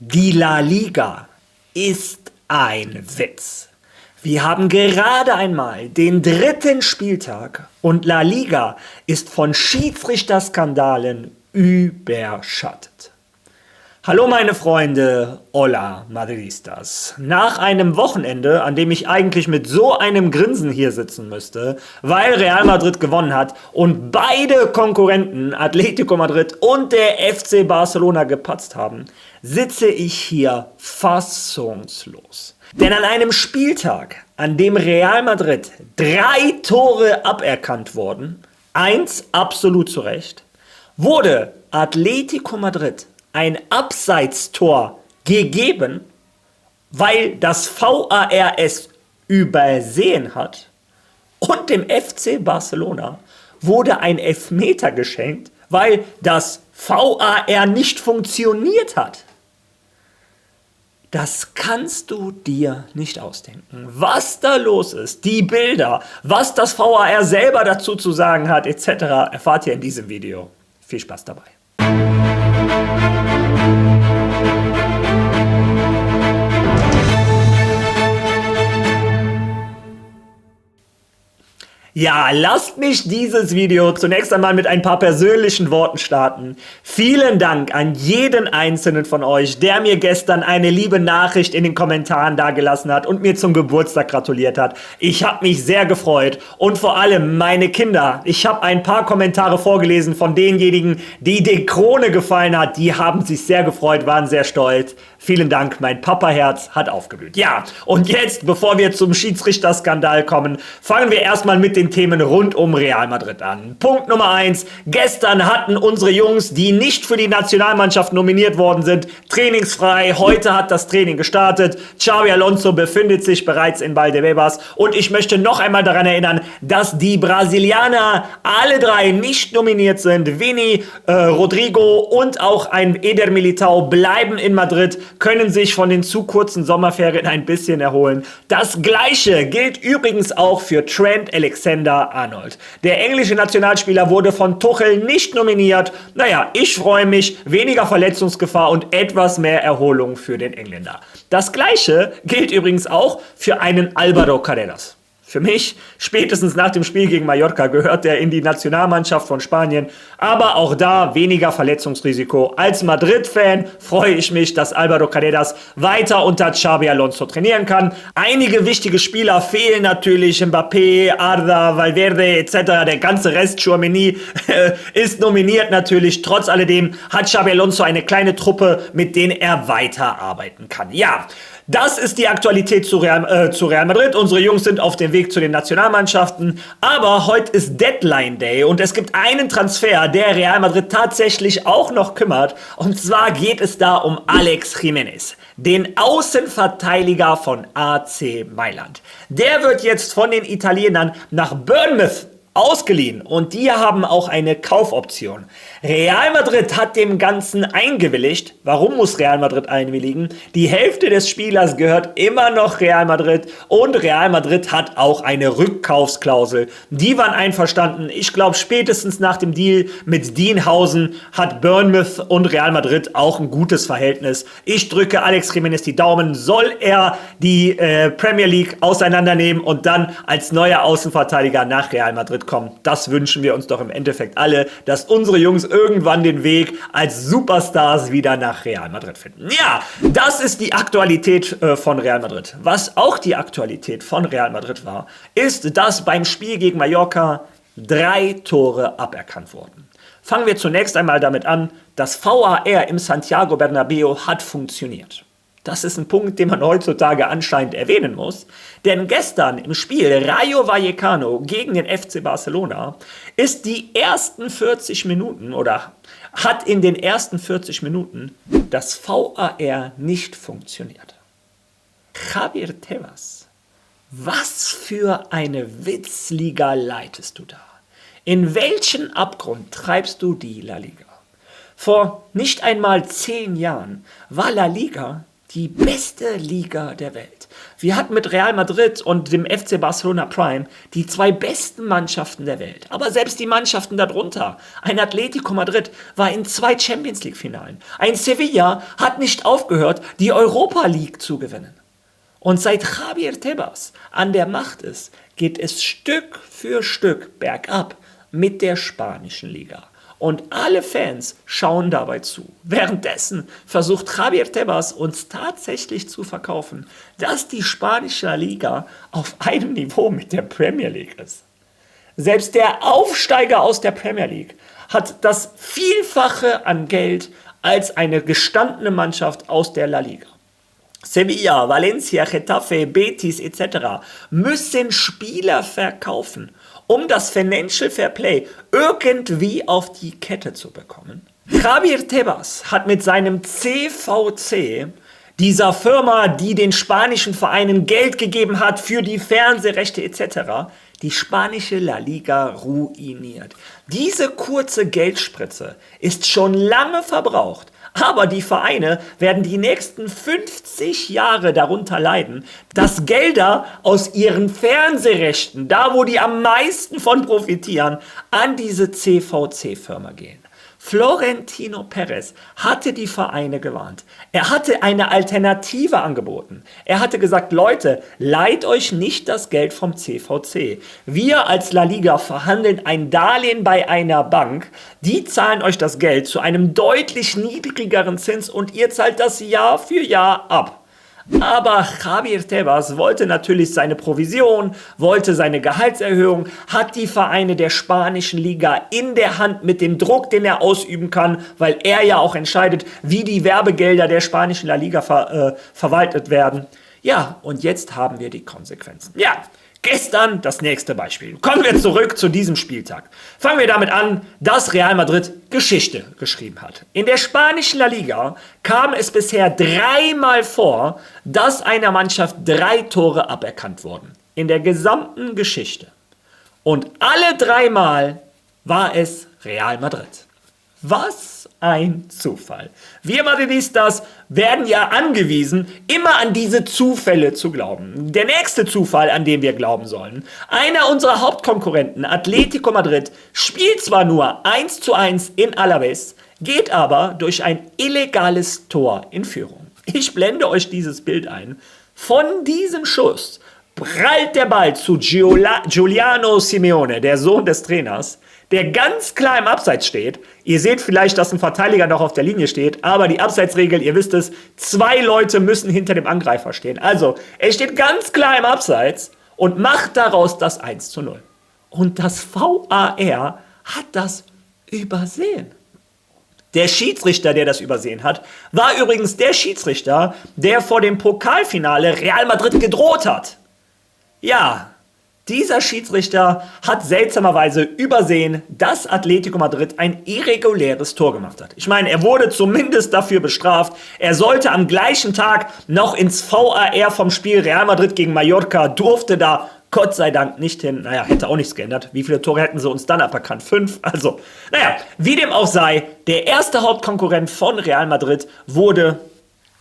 Die La Liga ist ein Witz. Wir haben gerade einmal den 3. Spieltag und La Liga ist von Schiedsrichterskandalen überschattet. Hallo meine Freunde, hola Madridistas. Nach einem Wochenende, an dem ich eigentlich mit so einem Grinsen hier sitzen müsste, weil Real Madrid gewonnen hat und beide Konkurrenten, Atletico Madrid und der FC Barcelona, gepatzt haben, sitze ich hier fassungslos. Denn an einem Spieltag, an dem Real Madrid 3 Tore aberkannt wurden, 1 absolut zu Recht, wurde Atletico Madrid ein Abseitstor gegeben, weil das VAR es übersehen hat, und dem FC Barcelona wurde ein Elfmeter geschenkt, weil das VAR nicht funktioniert hat. Das kannst du dir nicht ausdenken. Was da los ist, die Bilder, was das VAR selber dazu zu sagen hat, etc., erfahrt ihr in diesem Video. Viel Spaß dabei. Ja, lasst mich dieses Video zunächst einmal mit ein paar persönlichen Worten starten. Vielen Dank an jeden einzelnen von euch, der mir gestern eine liebe Nachricht in den Kommentaren dagelassen hat und mir zum Geburtstag gratuliert hat. Ich habe mich sehr gefreut und vor allem meine Kinder. Ich habe ein paar Kommentare vorgelesen von denjenigen, die Krone gefallen hat. Die haben sich sehr gefreut, waren sehr stolz. Vielen Dank, mein Papa-Herz hat aufgeblüht. Ja, und jetzt, bevor wir zum Schiedsrichterskandal kommen, fangen wir erstmal mit den Themen rund um Real Madrid an. Punkt Nummer 1. Gestern hatten unsere Jungs, die nicht für die Nationalmannschaft nominiert worden sind, trainingsfrei. Heute hat das Training gestartet. Xabi Alonso befindet sich bereits in Valdebebas. Und ich möchte noch einmal daran erinnern, dass die Brasilianer alle 3 nicht nominiert sind. Vini, Rodrigo und auch ein Eder Militao bleiben in Madrid, können sich von den zu kurzen Sommerferien ein bisschen erholen. Das Gleiche gilt übrigens auch für Trent Alexander-Arnold. Der englische Nationalspieler wurde von Tuchel nicht nominiert. Naja, ich freue mich, weniger Verletzungsgefahr und etwas mehr Erholung für den Engländer. Das Gleiche gilt übrigens auch für einen Álvaro Carreras. Für mich, spätestens nach dem Spiel gegen Mallorca, gehört er in die Nationalmannschaft von Spanien. Aber auch da weniger Verletzungsrisiko. Als Madrid-Fan freue ich mich, dass Álvaro Carreras weiter unter Xabi Alonso trainieren kann. Einige wichtige Spieler fehlen natürlich. Mbappé, Arda, Valverde etc. Der ganze Rest, Tchouaméni, ist nominiert natürlich. Trotz alledem hat Xabi Alonso eine kleine Truppe, mit denen er weiterarbeiten kann. Ja, das ist die Aktualität zu Real Madrid. Unsere Jungs sind auf dem Weg zu den Nationalmannschaften. Aber heute ist Deadline Day und es gibt einen Transfer, der Real Madrid tatsächlich auch noch kümmert. Und zwar geht es da um Alex Jiménez, den Außenverteidiger von AC Mailand. Der wird jetzt von den Italienern nach Bournemouth ausgeliehen und die haben auch eine Kaufoption. Real Madrid hat dem Ganzen eingewilligt. Warum muss Real Madrid einwilligen? Die Hälfte des Spielers gehört immer noch Real Madrid und Real Madrid hat auch eine Rückkaufsklausel. Die waren einverstanden. Ich glaube, spätestens nach dem Deal mit Dienhausen hat Bournemouth und Real Madrid auch ein gutes Verhältnis. Ich drücke Alex Jiménez die Daumen. Soll er die Premier League auseinandernehmen und dann als neuer Außenverteidiger nach Real Madrid kommen? Das wünschen wir uns doch im Endeffekt alle, dass unsere Jungs irgendwann den Weg als Superstars wieder nach Real Madrid finden. Ja, das ist die Aktualität von Real Madrid. Was auch die Aktualität von Real Madrid war, ist, dass beim Spiel gegen Mallorca 3 Tore aberkannt wurden. Fangen wir zunächst einmal damit an, das VAR im Santiago Bernabéu hat funktioniert. Das ist ein Punkt, den man heutzutage anscheinend erwähnen muss. Denn gestern im Spiel Rayo Vallecano gegen den FC Barcelona ist die ersten 40 Minuten oder hat in den ersten 40 Minuten das VAR nicht funktioniert. Javier Tebas, was für eine Witzliga leitest du da? In welchen Abgrund treibst du die La Liga? Vor nicht einmal 10 Jahren war La Liga die beste Liga der Welt. Wir hatten mit Real Madrid und dem FC Barcelona Prime die zwei besten Mannschaften der Welt. Aber selbst die Mannschaften darunter, ein Atletico Madrid war in 2 Champions League Finalen. Ein Sevilla hat nicht aufgehört, die Europa League zu gewinnen. Und seit Javier Tebas an der Macht ist, geht es Stück für Stück bergab mit der spanischen Liga. Und alle Fans schauen dabei zu. Währenddessen versucht Javier Tebas uns tatsächlich zu verkaufen, dass die spanische Liga auf einem Niveau mit der Premier League ist. Selbst der Aufsteiger aus der Premier League hat das Vielfache an Geld als eine gestandene Mannschaft aus der La Liga. Sevilla, Valencia, Getafe, Betis etc. müssen Spieler verkaufen, um das Financial Fair Play irgendwie auf die Kette zu bekommen. Javier Tebas hat mit seinem CVC, dieser Firma, die den spanischen Vereinen Geld gegeben hat für die Fernsehrechte etc., die spanische La Liga ruiniert. Diese kurze Geldspritze ist schon lange verbraucht. Aber die Vereine werden die nächsten 50 Jahre darunter leiden, dass Gelder aus ihren Fernsehrechten, da wo die am meisten von profitieren, an diese CVC-Firma gehen. Florentino Perez hatte die Vereine gewarnt. Er hatte eine Alternative angeboten. Er hatte gesagt, Leute, leiht euch nicht das Geld vom CVC. Wir als La Liga verhandeln ein Darlehen bei einer Bank. Die zahlen euch das Geld zu einem deutlich niedrigeren Zins und ihr zahlt das Jahr für Jahr ab. Aber Javier Tebas wollte natürlich seine Provision, wollte seine Gehaltserhöhung, hat die Vereine der spanischen Liga in der Hand mit dem Druck, den er ausüben kann, weil er ja auch entscheidet, wie die Werbegelder der spanischen La Liga verwaltet werden. Ja, und jetzt haben wir die Konsequenzen. Ja, gestern das nächste Beispiel. Kommen wir zurück zu diesem Spieltag. Fangen wir damit an, dass Real Madrid Geschichte geschrieben hat. In der spanischen La Liga kam es bisher 3-mal vor, dass einer Mannschaft 3 Tore aberkannt wurden. In der gesamten Geschichte. Und alle 3-mal war es Real Madrid. Was ein Zufall. Wir Madridistas werden ja angewiesen, immer an diese Zufälle zu glauben. Der nächste Zufall, an den wir glauben sollen. Einer unserer Hauptkonkurrenten, Atletico Madrid, spielt zwar nur 1:1 in Alavés, geht aber durch ein illegales Tor in Führung. Ich blende euch dieses Bild ein. Von diesem Schuss prallt der Ball zu Giuliano Simeone, der Sohn des Trainers, der ganz klar im Abseits steht. Ihr seht vielleicht, dass ein Verteidiger noch auf der Linie steht, aber die Abseitsregel, ihr wisst es, 2 Leute müssen hinter dem Angreifer stehen. Also, er steht ganz klar im Abseits und macht daraus das 1:0. Und das VAR hat das übersehen. Der Schiedsrichter, der das übersehen hat, war übrigens der Schiedsrichter, der vor dem Pokalfinale Real Madrid gedroht hat. Ja, dieser Schiedsrichter hat seltsamerweise übersehen, dass Atletico Madrid ein irreguläres Tor gemacht hat. Ich meine, er wurde zumindest dafür bestraft. Er sollte am gleichen Tag noch ins VAR vom Spiel Real Madrid gegen Mallorca, durfte da Gott sei Dank nicht hin. Naja, hätte auch nichts geändert. Wie viele Tore hätten sie uns dann aberkannt? 5. Also, naja, wie dem auch sei, der erste Hauptkonkurrent von Real Madrid wurde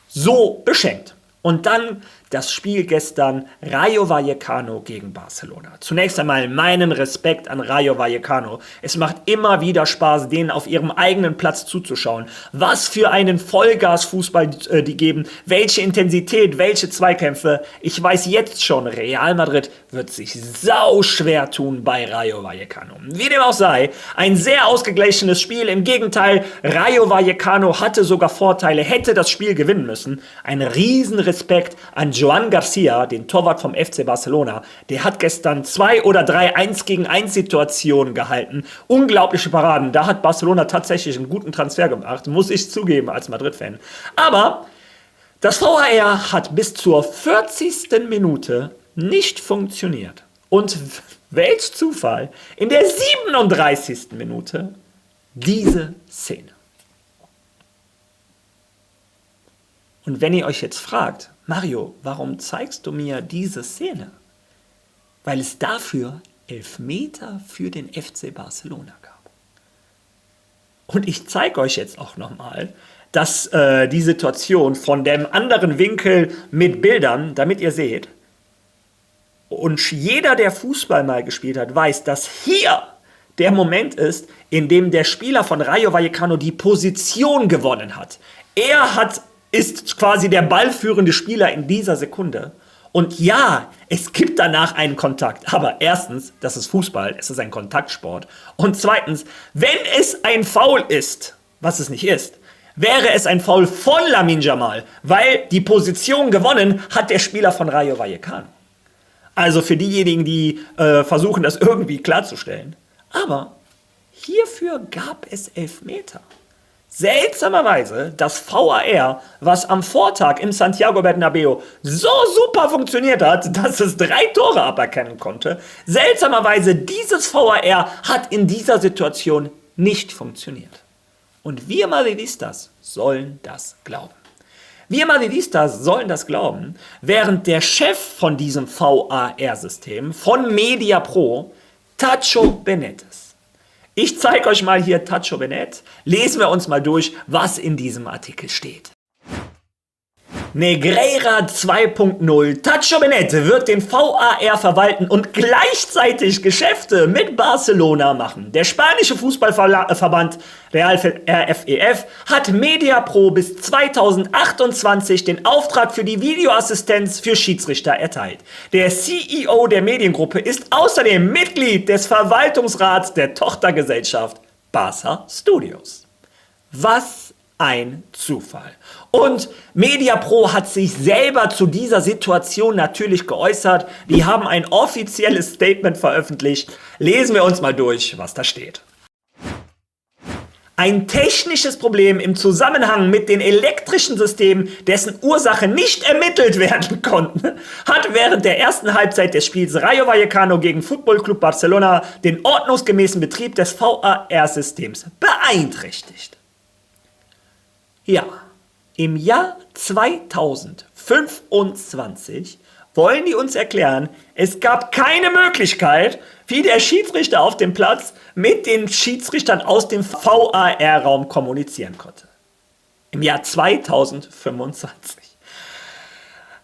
so beschenkt. Und dann das Spiel gestern, Rayo Vallecano gegen Barcelona. Zunächst einmal meinen Respekt an Rayo Vallecano. Es macht immer wieder Spaß, denen auf ihrem eigenen Platz zuzuschauen. Was für einen Vollgas-Fußball die geben, welche Intensität, welche Zweikämpfe. Ich weiß jetzt schon, Real Madrid wird sich sau schwer tun bei Rayo Vallecano. Wie dem auch sei, ein sehr ausgeglichenes Spiel. Im Gegenteil, Rayo Vallecano hatte sogar Vorteile, hätte das Spiel gewinnen müssen. Ein riesen Respekt an Joan Garcia, den Torwart vom FC Barcelona. Der hat gestern 2 oder 3 1-gegen-1 Situationen gehalten. Unglaubliche Paraden. Da hat Barcelona tatsächlich einen guten Transfer gemacht, muss ich zugeben als Madrid-Fan. Aber das VAR hat bis zur 40. Minute nicht funktioniert. Und welch Zufall, in der 37. Minute diese Szene. Und wenn ihr euch jetzt fragt, Mario, warum zeigst du mir diese Szene? Weil es dafür Elfmeter für den FC Barcelona gab. Und ich zeige euch jetzt auch nochmal, die Situation von dem anderen Winkel mit Bildern, damit ihr seht. Und jeder, der Fußball mal gespielt hat, weiß, dass hier der Moment ist, in dem der Spieler von Rayo Vallecano die Position gewonnen hat. Ist quasi der ballführende Spieler in dieser Sekunde. Und ja, es gibt danach einen Kontakt. Aber erstens, das ist Fußball, es ist ein Kontaktsport. Und zweitens, wenn es ein Foul ist, was es nicht ist, wäre es ein Foul von Lamine Yamal, weil die Position gewonnen hat der Spieler von Rayo Vallecano. Also für diejenigen, die versuchen, das irgendwie klarzustellen. Aber hierfür gab es Elfmeter. Seltsamerweise das VAR, was am Vortag im Santiago Bernabéu so super funktioniert hat, dass es 3 Tore aberkennen konnte, seltsamerweise dieses VAR hat in dieser Situation nicht funktioniert. Und wir Madridistas sollen das glauben. Wir Madridistas sollen das glauben, während der Chef von diesem VAR-System, von Mediapro, Tacho Benet ist. Ich zeige euch mal hier Tacho Benet. Lesen wir uns mal durch, was in diesem Artikel steht. Negreira 2.0. Tacho Benet wird den VAR verwalten und gleichzeitig Geschäfte mit Barcelona machen. Der spanische Fußballverband Real RFEF hat Mediapro bis 2028 den Auftrag für die Videoassistenz für Schiedsrichter erteilt. Der CEO der Mediengruppe ist außerdem Mitglied des Verwaltungsrats der Tochtergesellschaft Barça Studios. Was ein Zufall. Und Mediapro hat sich selber zu dieser Situation natürlich geäußert. Die haben ein offizielles Statement veröffentlicht. Lesen wir uns mal durch, was da steht. Ein technisches Problem im Zusammenhang mit den elektrischen Systemen, dessen Ursache nicht ermittelt werden konnte, hat während der ersten Halbzeit des Spiels Rayo Vallecano gegen Football Club Barcelona den ordnungsgemäßen Betrieb des VAR-Systems beeinträchtigt. Ja, im Jahr 2025 wollen die uns erklären, es gab keine Möglichkeit, wie der Schiedsrichter auf dem Platz mit den Schiedsrichtern aus dem VAR-Raum kommunizieren konnte. Im Jahr 2025.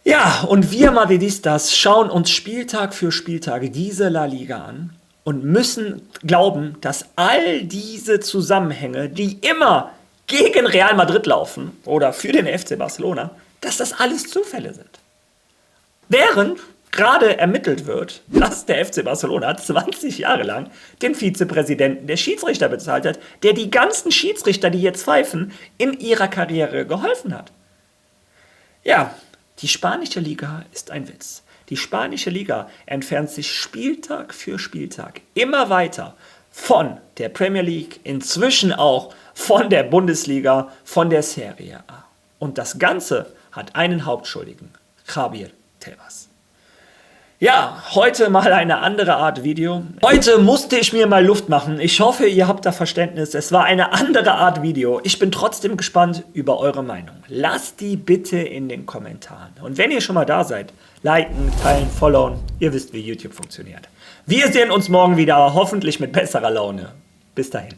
Ja, und wir Madridistas schauen uns Spieltag für Spieltag diese La Liga an und müssen glauben, dass all diese Zusammenhänge, die immer gegen Real Madrid laufen oder für den FC Barcelona, dass das alles Zufälle sind. Während gerade ermittelt wird, dass der FC Barcelona 20 Jahre lang den Vizepräsidenten der Schiedsrichter bezahlt hat, der die ganzen Schiedsrichter, die jetzt pfeifen, in ihrer Karriere geholfen hat. Ja, die spanische Liga ist ein Witz. Die spanische Liga entfernt sich Spieltag für Spieltag immer weiter von der Premier League, inzwischen auch von der Bundesliga, von der Serie A. Und das Ganze hat einen Hauptschuldigen, Javier Tebas. Ja, heute mal eine andere Art Video. Heute musste ich mir mal Luft machen. Ich hoffe, ihr habt da Verständnis. Es war eine andere Art Video. Ich bin trotzdem gespannt über eure Meinung. Lasst die bitte in den Kommentaren. Und wenn ihr schon mal da seid, liken, teilen, followen. Ihr wisst, wie YouTube funktioniert. Wir sehen uns morgen wieder, hoffentlich mit besserer Laune. Bis dahin.